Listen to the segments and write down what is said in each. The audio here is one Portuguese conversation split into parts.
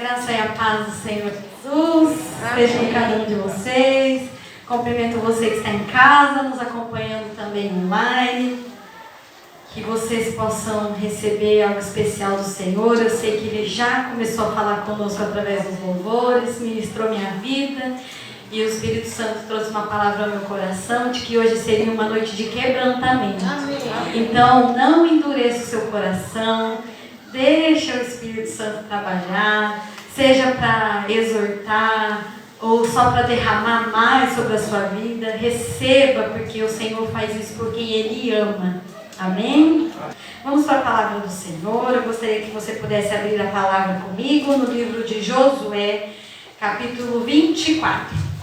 graça e a paz do Senhor Jesus esteja com cada um de vocês. Cumprimento você que está em casa, nos acompanhando também online. Que vocês possam receber algo especial do Senhor. Eu sei que Ele já começou a falar conosco através dos louvores, ministrou minha vida. E o Espírito Santo trouxe uma palavra ao meu coração de que hoje seria uma noite de quebrantamento. Amém. Então, não endureça o seu coração. Deixa o Espírito Santo trabalhar. Seja para exortar ou só para derramar mais sobre a sua vida. Receba, porque o Senhor faz isso por quem Ele ama. Amém? Vamos para a palavra do Senhor. Eu gostaria que você pudesse abrir a palavra comigo no livro de Josué, capítulo 24.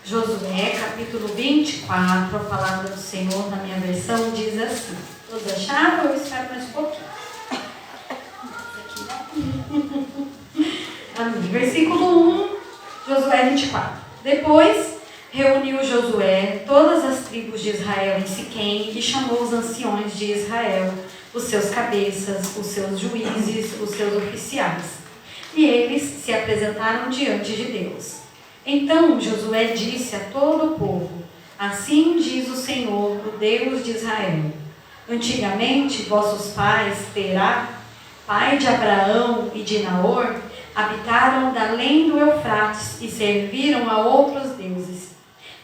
Josué, capítulo 24, a palavra do Senhor na minha versão diz assim. Todos acharam? Eu espero mais um pouquinho. Amém. Versículo 1, Josué 24. Depois reuniu Josué todas as tribos de Israel em Siquém e chamou os anciões de Israel, os seus cabeças, os seus juízes, os seus oficiais. E eles se apresentaram diante de Deus. Então Josué disse a todo o povo: assim diz o Senhor, o Deus de Israel. Antigamente vossos pais, Terá, pai de Abraão e de Naor, habitaram da além do Eufrates e serviram a outros deuses.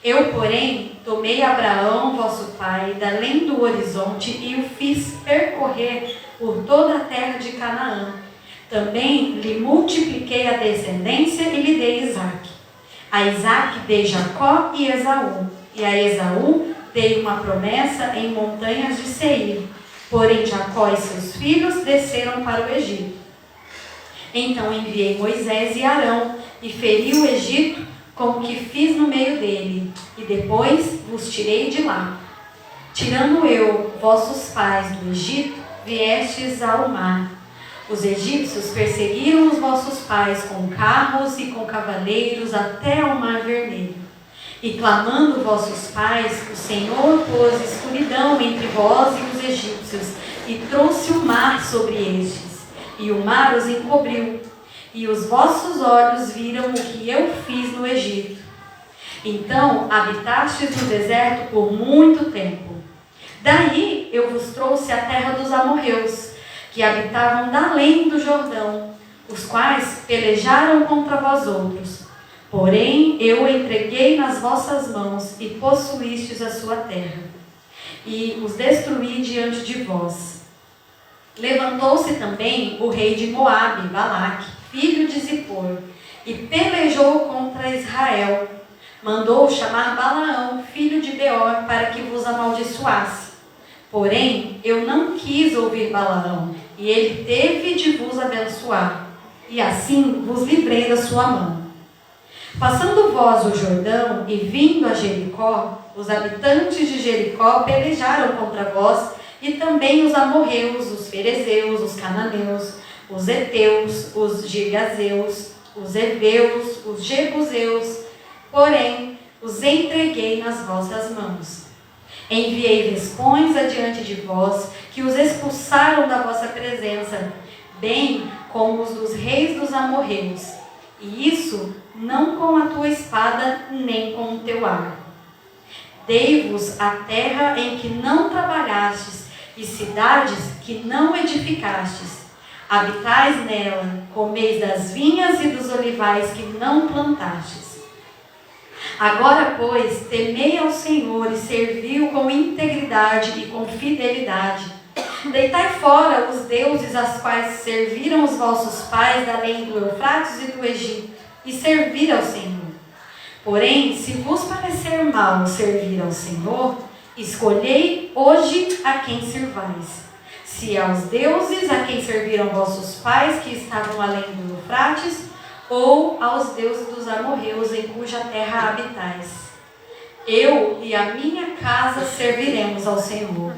Eu, porém, tomei Abraão, vosso pai, da além do horizonte e o fiz percorrer por toda a terra de Canaã. Também lhe multipliquei a descendência e lhe dei Isaque. A Isaque dei Jacó e Esaú, e a Esaú dei uma promessa em montanhas de Seir. Porém Jacó e seus filhos desceram para o Egito. Então enviei Moisés e Arão, e feri o Egito com o que fiz no meio dele, e depois vos tirei de lá. Tirando eu vossos pais do Egito, viestes ao mar. Os egípcios perseguiram os vossos pais com carros e com cavaleiros até ao mar vermelho. E clamando vossos pais, o Senhor pôs escuridão entre vós e os egípcios, e trouxe o mar sobre estes, e o mar os encobriu, e os vossos olhos viram o que eu fiz no Egito. Então habitastes no deserto por muito tempo. Daí eu vos trouxe a terra dos amorreus, que habitavam da além do Jordão, os quais pelejaram contra vós outros. Porém, eu entreguei nas vossas mãos e possuístes a sua terra, e os destruí diante de vós. Levantou-se também o rei de Moabe, Balaque, filho de Zippor, e pelejou contra Israel. Mandou chamar Balaão, filho de Beor, para que vos amaldiçoasse. Porém, eu não quis ouvir Balaão, e ele teve de vos abençoar, e assim vos livrei da sua mão. Passando vós o Jordão e vindo a Jericó, os habitantes de Jericó pelejaram contra vós, e também os amorreus, os ferezeus, os cananeus, os heteus, os girgazeus, os heveus, os jebuseus, porém os entreguei nas vossas mãos. Enviei vespões adiante de vós, que os expulsaram da vossa presença, bem como os dos reis dos amorreus, e isso não com a tua espada, nem com o teu arco. Dei-vos a terra em que não trabalhastes, e cidades que não edificastes. Habitais nela, comeis das vinhas e dos olivais que não plantastes. Agora, pois, temei ao Senhor e servi-o com integridade e com fidelidade. Deitai fora os deuses aos quais serviram os vossos pais da além do Eufrates e do Egito, e servir ao Senhor. Porém, se vos parecer mal servir ao Senhor, escolhei hoje a quem servais. Se aos deuses a quem serviram vossos pais que estavam além do Eufrates, ou aos deuses dos amorreus em cuja terra habitais. Eu e a minha casa serviremos ao Senhor.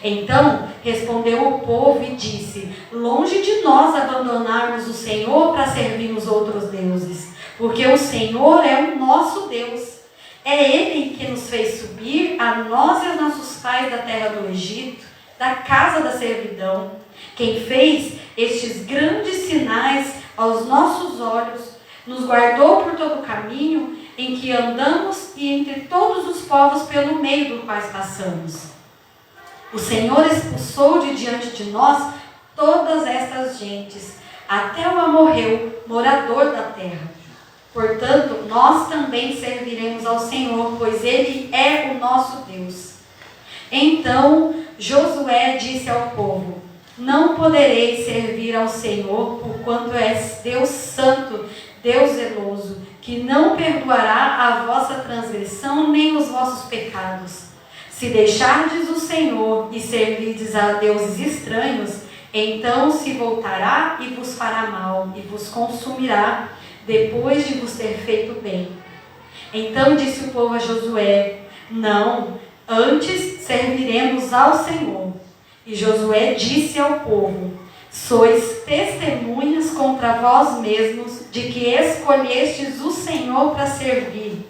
Então respondeu o povo e disse: longe de nós abandonarmos o Senhor para servirmos outros deuses, porque o Senhor é o nosso Deus. É Ele que nos fez subir, a nós e aos nossos pais, da terra do Egito, da casa da servidão. Quem fez estes grandes sinais aos nossos olhos, nos guardou por todo o caminho em que andamos e entre todos os povos pelo meio dos quais passamos. O Senhor expulsou de diante de nós todas estas gentes, até o amorreu, morador da terra. Portanto, nós também serviremos ao Senhor, pois Ele é o nosso Deus. Então Josué disse ao povo: não podereis servir ao Senhor, porquanto és Deus santo, Deus zeloso, que não perdoará a vossa transgressão nem os vossos pecados. Se deixardes o Senhor e servirdes a deuses estranhos, então se voltará e vos fará mal, e vos consumirá, depois de vos ter feito bem. Então disse o povo a Josué: não, antes serviremos ao Senhor. E Josué disse ao povo: sois testemunhas contra vós mesmos de que escolhestes o Senhor para servir.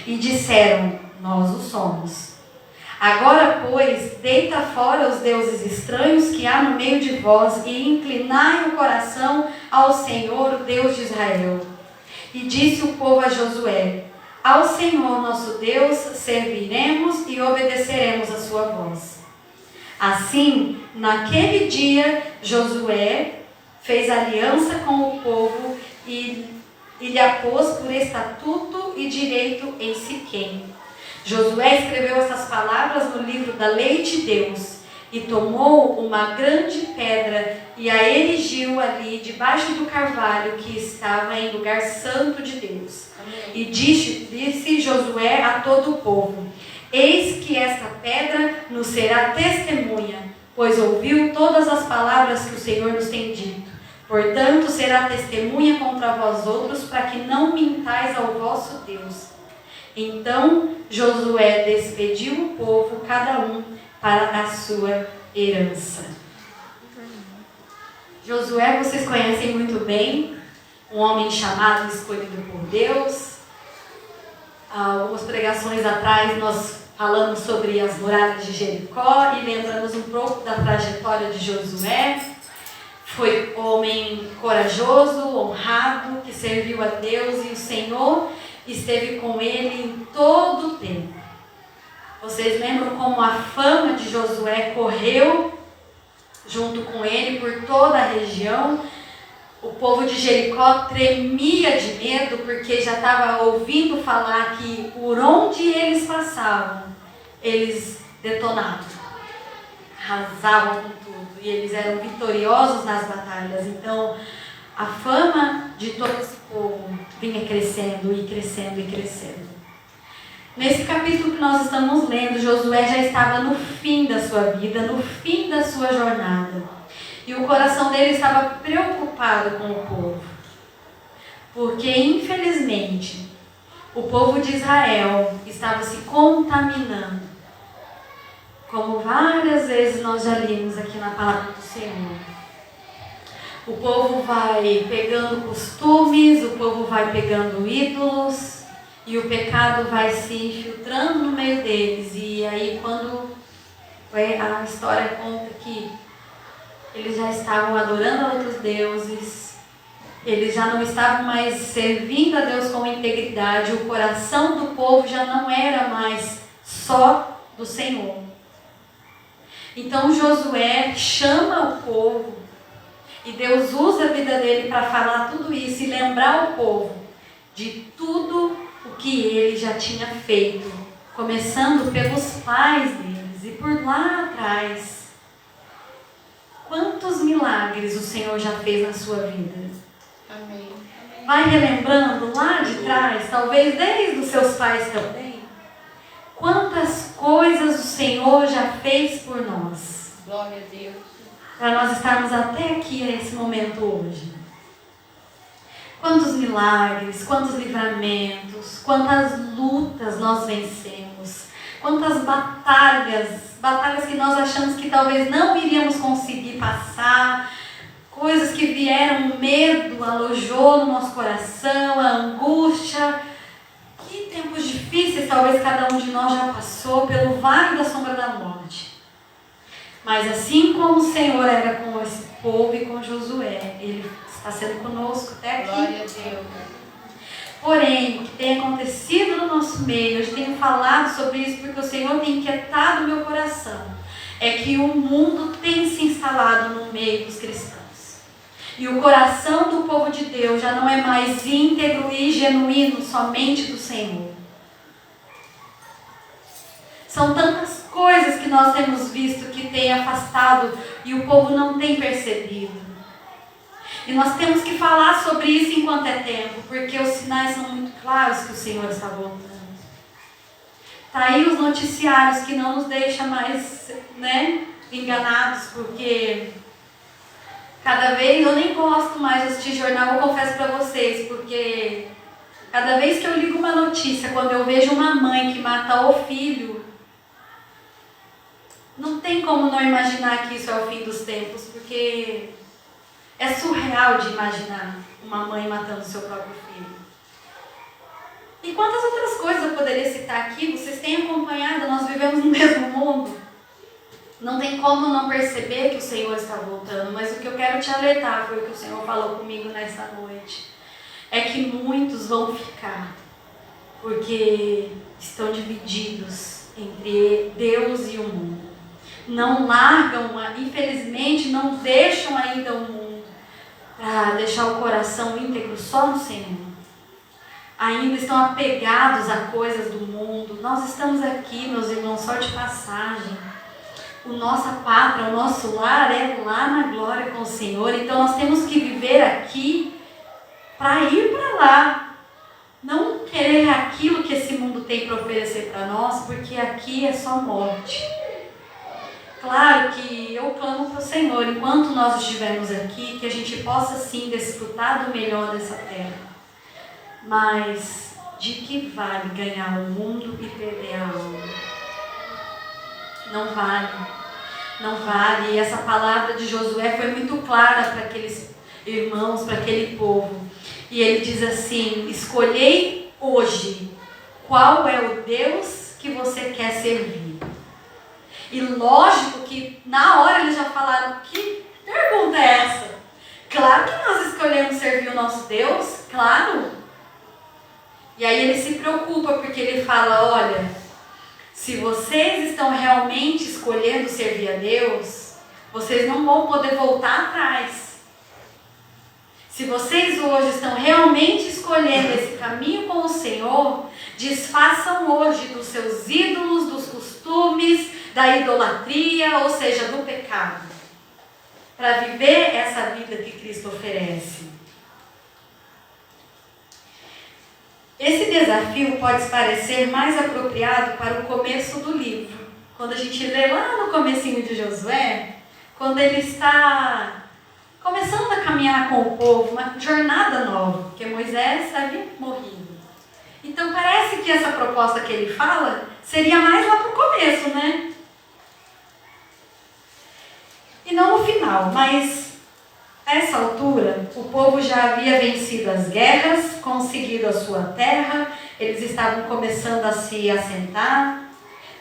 E disseram: nós o somos. Agora, pois, deita fora os deuses estranhos que há no meio de vós e inclinai o coração ao Senhor, o Deus de Israel. E disse o povo a Josué: ao Senhor nosso Deus serviremos e obedeceremos a sua voz. Assim, naquele dia, Josué fez aliança com o povo e lhe a pôs por estatuto e direito em Siquém. Josué escreveu essas palavras no livro da lei de Deus e tomou uma grande pedra e a erigiu ali debaixo do carvalho que estava em lugar santo de Deus. E disse Josué a todo o povo: eis que esta pedra nos será testemunha, pois ouviu todas as palavras que o Senhor nos tem dito. Portanto, será testemunha contra vós outros, para que não mintais ao vosso Deus. Então Josué despediu o povo, cada um para a sua herança. Josué vocês conhecem muito bem, um homem chamado, escolhido por Deus. Algumas pregações atrás nós falamos sobre as muralhas de Jericó e lembramos um pouco da trajetória de Josué. Foi homem corajoso, honrado, que serviu a Deus e o Senhor esteve com ele em todo o tempo. Vocês lembram como a fama de Josué correu junto com ele por toda a região? O povo de Jericó tremia de medo porque já estava ouvindo falar que por onde eles passavam, eles detonavam, arrasavam com tudo e eles eram vitoriosos nas batalhas. Então a fama de todo esse povo vinha crescendo e crescendo e crescendo. Nesse capítulo que nós estamos lendo, Josué já estava no fim da sua vida, no fim da sua jornada. E o coração dele estava preocupado com o povo. Porque, infelizmente, o povo de Israel estava se contaminando. Como várias vezes nós já lemos aqui na palavra do Senhor. O povo vai pegando costumes, o povo vai pegando ídolos, e o pecado vai se infiltrando no meio deles. E aí quando a história conta que eles já estavam adorando a outros deuses, eles já não estavam mais servindo a Deus com integridade, o coração do povo já não era mais só do Senhor. Então Josué chama o povo, e Deus usa a vida dele para falar tudo isso e lembrar o povo de tudo o que ele já tinha feito, começando pelos pais deles e por lá atrás. Quantos milagres o Senhor já fez na sua vida? Amém. Vai relembrando lá de trás, talvez desde os seus pais também. Quantas coisas o Senhor já fez por nós. Glória a Deus. Para nós estarmos até aqui nesse momento hoje. Quantos milagres, quantos livramentos, quantas lutas nós vencemos, Quantas batalhas que nós achamos que talvez não iríamos conseguir passar, coisas que vieram, o medo alojou no nosso coração, a angústia. Que tempos difíceis talvez cada um de nós já passou pelo vale da sombra da morte. Mas assim como o Senhor era com esse povo e com Josué, Ele está sendo conosco até aqui. Glória a Deus. Porém, o que tem acontecido no nosso meio, eu tenho falado sobre isso porque o Senhor tem inquietado o meu coração, é que o mundo tem se instalado no meio dos cristãos. E o coração do povo de Deus já não é mais íntegro e genuíno somente do Senhor. São tantas coisas que nós temos visto que tem afastado e o povo não tem percebido. E nós temos que falar sobre isso enquanto é tempo, porque os sinais são muito claros que o Senhor está voltando. Está aí os noticiários que não nos deixam mais, enganados, porque cada vez eu nem gosto mais de assistir jornal, eu confesso para vocês, porque cada vez que eu ligo uma notícia, quando eu vejo uma mãe que mata o filho, não tem como não imaginar que isso é o fim dos tempos, porque é surreal de imaginar uma mãe matando seu próprio filho. E quantas outras coisas eu poderia citar aqui, vocês têm acompanhado, nós vivemos no mesmo mundo. Não tem como não perceber que o Senhor está voltando, mas o que eu quero te alertar, foi o que o Senhor falou comigo nessa noite, é que muitos vão ficar, porque estão divididos entre Deus e o mundo. Não largam, infelizmente, não deixam ainda o mundo para deixar o coração íntegro só no Senhor. Ainda estão apegados a coisas do mundo. Nós estamos aqui, meus irmãos, só de passagem. Nossa pátria, o nosso lar é lá na glória com o Senhor. Então nós temos que viver aqui para ir para lá. Não querer aquilo que esse mundo tem para oferecer para nós, porque aqui é só morte. Claro que eu clamo para o Senhor, enquanto nós estivermos aqui, que a gente possa sim desfrutar do melhor dessa terra. Mas de que vale ganhar o mundo e perder a alma? Não vale. Não vale. E essa palavra de Josué foi muito clara para aqueles irmãos, para aquele povo. E ele diz assim: escolhei hoje qual é o Deus que você quer servir. E lógico que na hora eles já falaram: que pergunta é essa? Claro que nós escolhemos servir o nosso Deus, claro. E aí ele se preocupa porque ele fala: olha, se vocês estão realmente escolhendo servir a Deus, vocês não vão poder voltar atrás. Se vocês hoje estão realmente escolhendo esse caminho com o Senhor, desfaçam hoje dos seus ídolos, dos costumes, da idolatria, ou seja, do pecado, para viver essa vida que Cristo oferece. Esse desafio pode parecer mais apropriado para o começo do livro. Quando a gente lê lá no comecinho de Josué, quando ele está começando a caminhar com o povo, uma jornada nova, porque Moisés havia morrido. Então parece que essa proposta que ele fala seria mais lá para o começo, né? E não no final, mas a essa altura o povo já havia vencido as guerras, conseguido a sua terra, eles estavam começando a se assentar.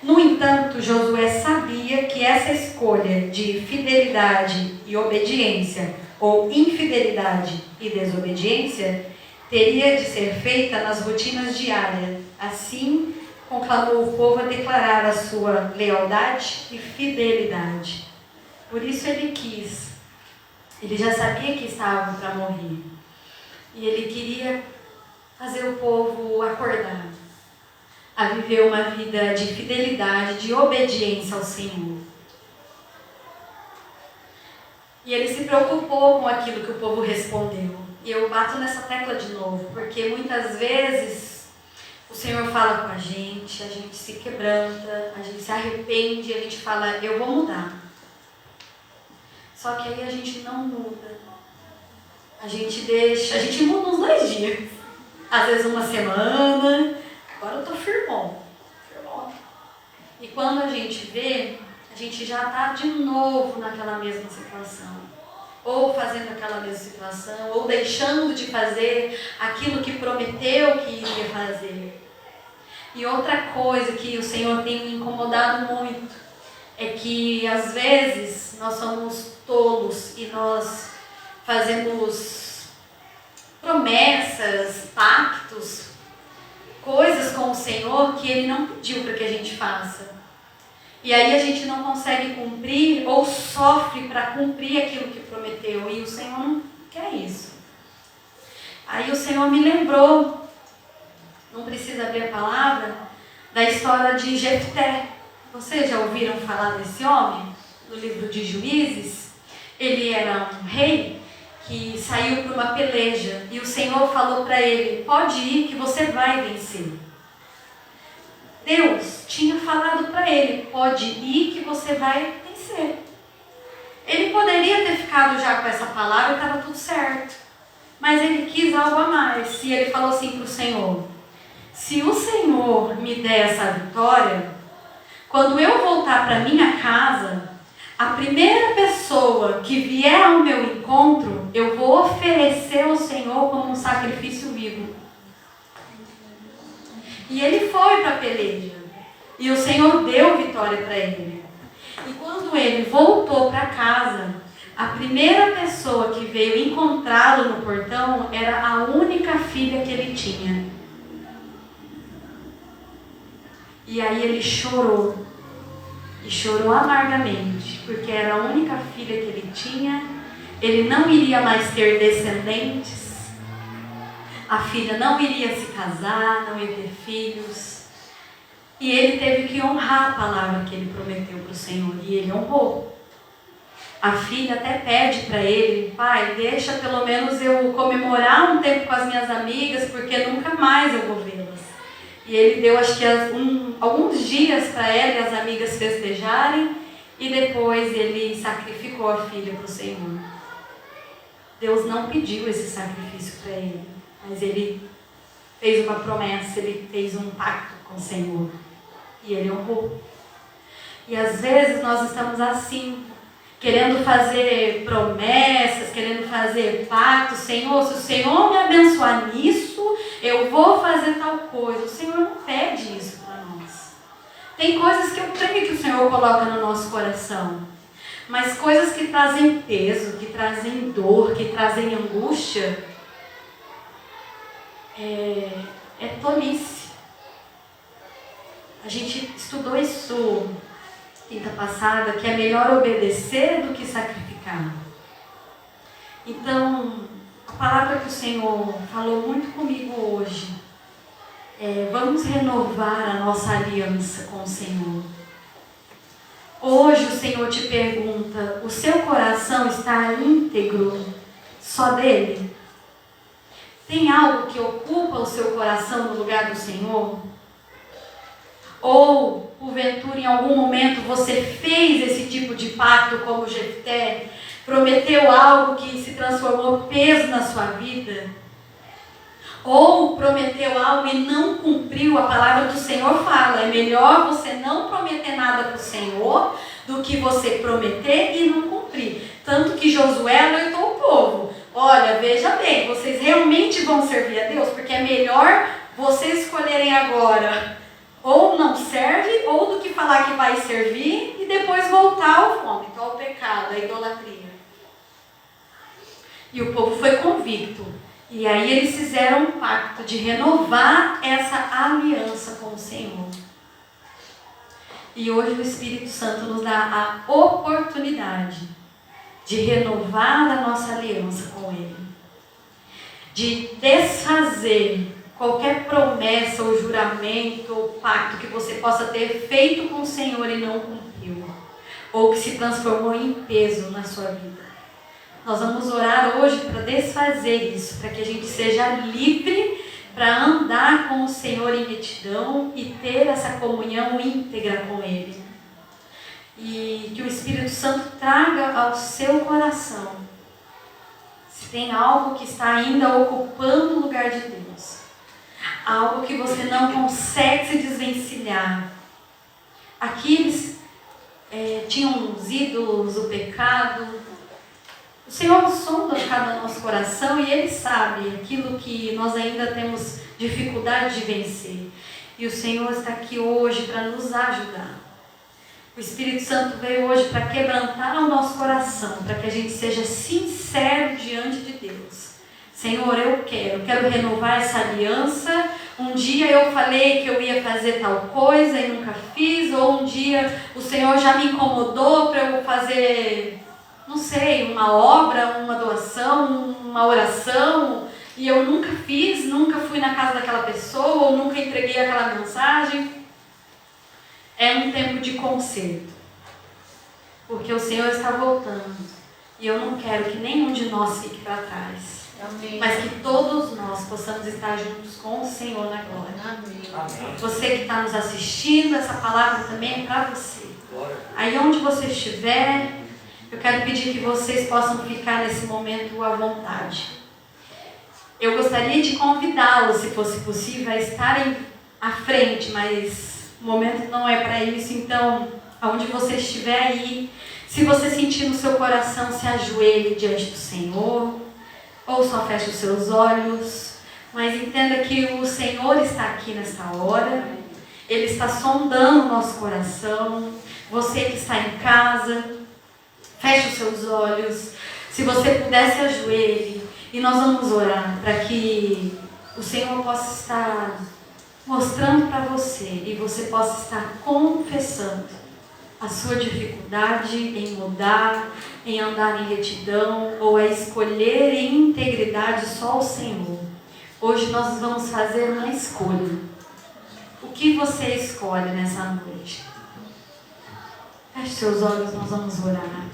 No entanto, Josué sabia que essa escolha de fidelidade e obediência, ou infidelidade e desobediência, teria de ser feita nas rotinas diárias. Assim, conclamou o povo a declarar a sua lealdade e fidelidade. Por isso ele quis. Ele já sabia que estavam para morrer. E ele queria fazer o povo acordar, a viver uma vida de fidelidade, de obediência ao Senhor. E ele se preocupou com aquilo que o povo respondeu. E eu bato nessa tecla de novo, porque muitas vezes o Senhor fala com a gente se quebranta, a gente se arrepende, a gente fala: eu vou mudar. Só que aí a gente não muda. A gente muda uns 2 dias. Às vezes uma semana. Agora eu tô firmão. E quando a gente vê, a gente já está de novo naquela mesma situação. Ou fazendo aquela mesma situação, ou deixando de fazer aquilo que prometeu que iria fazer. E outra coisa que o Senhor tem me incomodado muito, é que às vezes nós somos tolos e nós fazemos promessas, pactos, coisas com o Senhor que Ele não pediu para que a gente faça. E aí a gente não consegue cumprir ou sofre para cumprir aquilo que prometeu. E o Senhor não quer isso. Aí o Senhor me lembrou, não precisa abrir a palavra, da história de Jefté. Vocês já ouviram falar desse homem? No livro de Juízes. Ele era um rei que saiu para uma peleja. E o Senhor falou para ele, pode ir que você vai vencer. Deus tinha falado para ele, pode ir que você vai vencer. Ele poderia ter ficado já com essa palavra e estava tudo certo. Mas ele quis algo a mais. E ele falou assim para o Senhor, se o Senhor me der essa vitória, quando eu voltar para minha casa, a primeira pessoa que vier ao meu encontro, eu vou oferecer ao Senhor como um sacrifício vivo. E ele foi para a peleja. E o Senhor deu vitória para ele. E quando ele voltou para casa, a primeira pessoa que veio encontrá-lo no portão era a única filha que ele tinha. E aí ele chorou. E chorou amargamente, porque era a única filha que ele tinha. Ele não iria mais ter descendentes. A filha não iria se casar, não ia ter filhos. E ele teve que honrar a palavra que ele prometeu para o Senhor. E ele honrou. A filha até pede para ele, pai, deixa pelo menos eu comemorar um tempo com as minhas amigas, porque nunca mais eu vou vê-las. E ele deu, acho que alguns dias para ela e as amigas festejarem. E depois ele sacrificou a filha para o Senhor. Deus não pediu esse sacrifício para ele. Mas ele fez uma promessa, ele fez um pacto com o Senhor. E ele honrou. E às vezes nós estamos assim, querendo fazer promessas, querendo fazer pactos. Senhor, se o Senhor me abençoar nisso, eu vou fazer tal coisa. O Senhor não pede isso para nós. Tem coisas que eu creio que o Senhor coloca no nosso coração. Mas coisas que trazem peso, que trazem dor, que trazem angústia, é tolice. A gente estudou isso quinta passada, que é melhor obedecer do que sacrificar. Então, a palavra que o Senhor falou muito comigo hoje vamos renovar a nossa aliança com o Senhor. Hoje o Senhor te pergunta, o seu coração está íntegro só dele? Tem algo que ocupa o seu coração no lugar do Senhor? Ou, porventura, em algum momento você fez esse tipo de pacto como Jefté, prometeu algo que se transformou peso na sua vida? Ou prometeu algo e não cumpriu? A palavra do Senhor fala, é melhor você não prometer nada para o Senhor do que você prometer e não cumprir. Tanto que Josué alertou o povo. Olha, veja bem, vocês realmente vão servir a Deus? Porque é melhor vocês escolherem agora ou não serve, ou do que falar que vai servir e depois voltar ao vômito, ao pecado, à idolatria. E o povo foi convicto. E aí eles fizeram um pacto de renovar essa aliança com o Senhor. E hoje o Espírito Santo nos dá a oportunidade de renovar a nossa aliança com Ele. De desfazer qualquer promessa ou juramento ou pacto que você possa ter feito com o Senhor e não cumpriu. Ou que se transformou em peso na sua vida. Nós vamos orar hoje para desfazer isso, para que a gente seja livre para andar com o Senhor em retidão e ter essa comunhão íntegra com Ele. E que o Espírito Santo traga ao seu coração, se tem algo que está ainda ocupando o lugar de Deus, algo que você não consegue se desvencilhar, Aqui eles tinham os ídolos, o pecado. O Senhor sonda cada nosso coração e Ele sabe aquilo que nós ainda temos dificuldade de vencer. E o Senhor está aqui hoje para nos ajudar. O Espírito Santo veio hoje para quebrantar o nosso coração, para que a gente seja sincero diante de Deus. Senhor, eu quero renovar essa aliança. Um dia eu falei que eu ia fazer tal coisa e nunca fiz, ou um dia o Senhor já me incomodou para eu fazer, não sei, uma obra, uma doação, uma oração, e eu nunca fiz, nunca fui na casa daquela pessoa, ou nunca entreguei aquela mensagem. É um tempo de conserto, porque o Senhor está voltando, e eu não quero que nenhum de nós fique para trás. Amém. Mas que todos nós possamos estar juntos com o Senhor na glória. Amém. Você que está nos assistindo, essa palavra também é para você. Aí onde você estiver, eu quero pedir que vocês possam ficar nesse momento à vontade. Eu gostaria de convidá-los, se fosse possível, a estarem à frente, mas o momento não é para isso. Então, aonde você estiver aí, se você sentir no seu coração, se ajoelhe diante do Senhor, ou só feche os seus olhos, mas entenda que o Senhor está aqui nesta hora. Ele está sondando o nosso coração. Você que está em casa, feche os seus olhos. Se você puder, se ajoelhe. E nós vamos orar para que o Senhor possa estar mostrando para você e você possa estar confessando a sua dificuldade em mudar, em andar em retidão ou a escolher em integridade só o Senhor. Hoje nós vamos fazer uma escolha. O que você escolhe nessa noite? Feche seus olhos, nós vamos orar.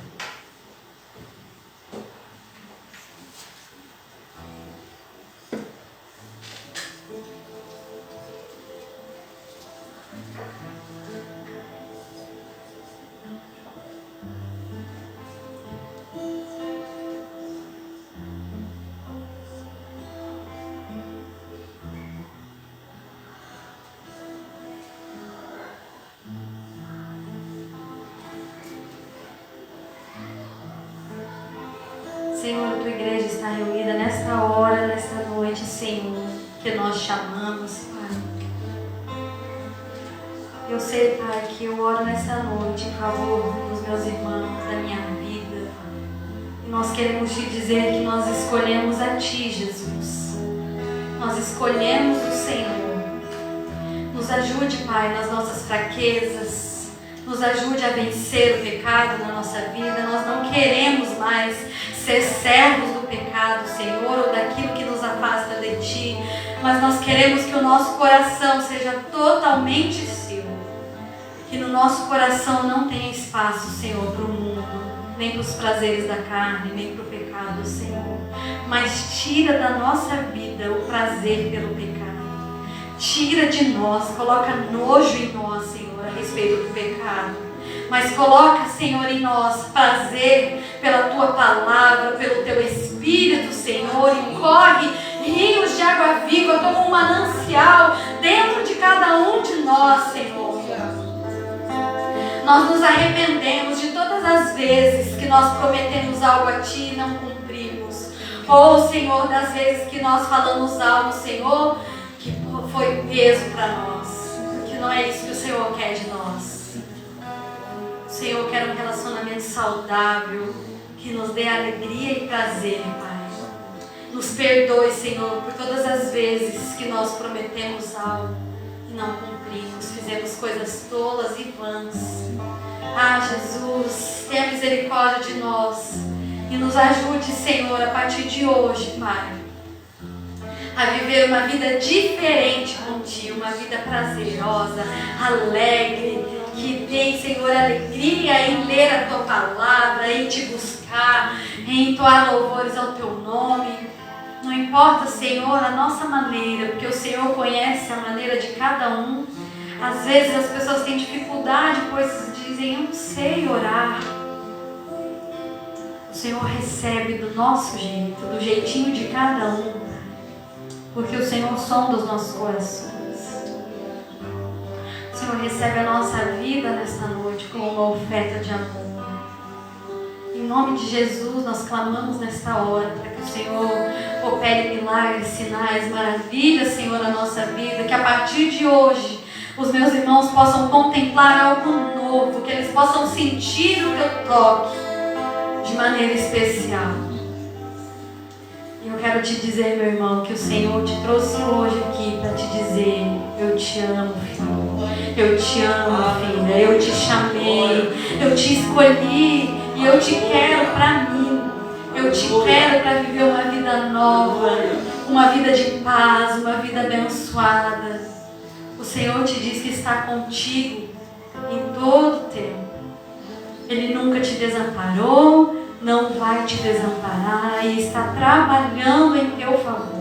Senhor, a tua igreja está reunida nesta hora, nesta noite, Senhor, que nós chamamos, Pai. Eu sei, Pai, que eu oro nesta noite em favor dos meus irmãos, da minha vida. E nós queremos te dizer que nós escolhemos a Ti, Jesus. Nós escolhemos o Senhor. Nos ajude, Pai, nas nossas fraquezas. Nos ajude a vencer o pecado na nossa vida. Nós não queremos mais ser servos do pecado, Senhor, ou daquilo que nos afasta de Ti, mas nós queremos que o nosso coração seja totalmente Seu, que no nosso coração não tenha espaço, Senhor, para o mundo, nem para os prazeres da carne, nem para o pecado, Senhor, mas tira da nossa vida o prazer pelo pecado, tira de nós, coloca nojo em nós, Senhor, a respeito do pecado. Mas coloca, Senhor, em nós prazer pela Tua palavra, pelo Teu Espírito, Senhor, e corre rios de água viva como um manancial dentro de cada um de nós, Senhor. Nós nos arrependemos de todas as vezes que nós prometemos algo a Ti e não cumprimos. Ou, Senhor, das vezes que nós falamos algo, Senhor, que foi peso para nós, que não é isso que o Senhor quer de nós. Senhor, quero um relacionamento saudável, que nos dê alegria e prazer, Pai. Nos perdoe, Senhor, por todas as vezes que nós prometemos algo e não cumprimos, fizemos coisas tolas e vãs. Ah, Jesus, tenha misericórdia de nós e nos ajude, Senhor, a partir de hoje, Pai, a viver uma vida diferente contigo, uma vida prazerosa, alegre, que tem, Senhor, alegria em ler a Tua palavra, em Te buscar, em entoar louvores ao Teu nome. Não importa, Senhor, a nossa maneira, porque o Senhor conhece a maneira de cada um. Às vezes as pessoas têm dificuldade, pois dizem, eu não sei orar. O Senhor recebe do nosso jeito, do jeitinho de cada um, porque o Senhor sonda os nossos corações. Senhor, Senhor recebe a nossa vida nesta noite como uma oferta de amor. Em nome de Jesus, nós clamamos nesta hora para que o Senhor opere milagres, sinais, maravilhas, Senhor, na nossa vida. Que a partir de hoje, os meus irmãos possam contemplar algo novo, que eles possam sentir o teu toque de maneira especial. E eu quero te dizer, meu irmão, que o Senhor te trouxe hoje aqui para te dizer: eu te amo, filho. Eu te amo, filha. Eu te chamei, eu te escolhi. E eu te quero para mim. Eu te quero para viver uma vida nova, uma vida de paz, uma vida abençoada. O Senhor te diz que está contigo em todo o tempo. Ele nunca te desamparou, não vai te desamparar e está trabalhando em teu favor.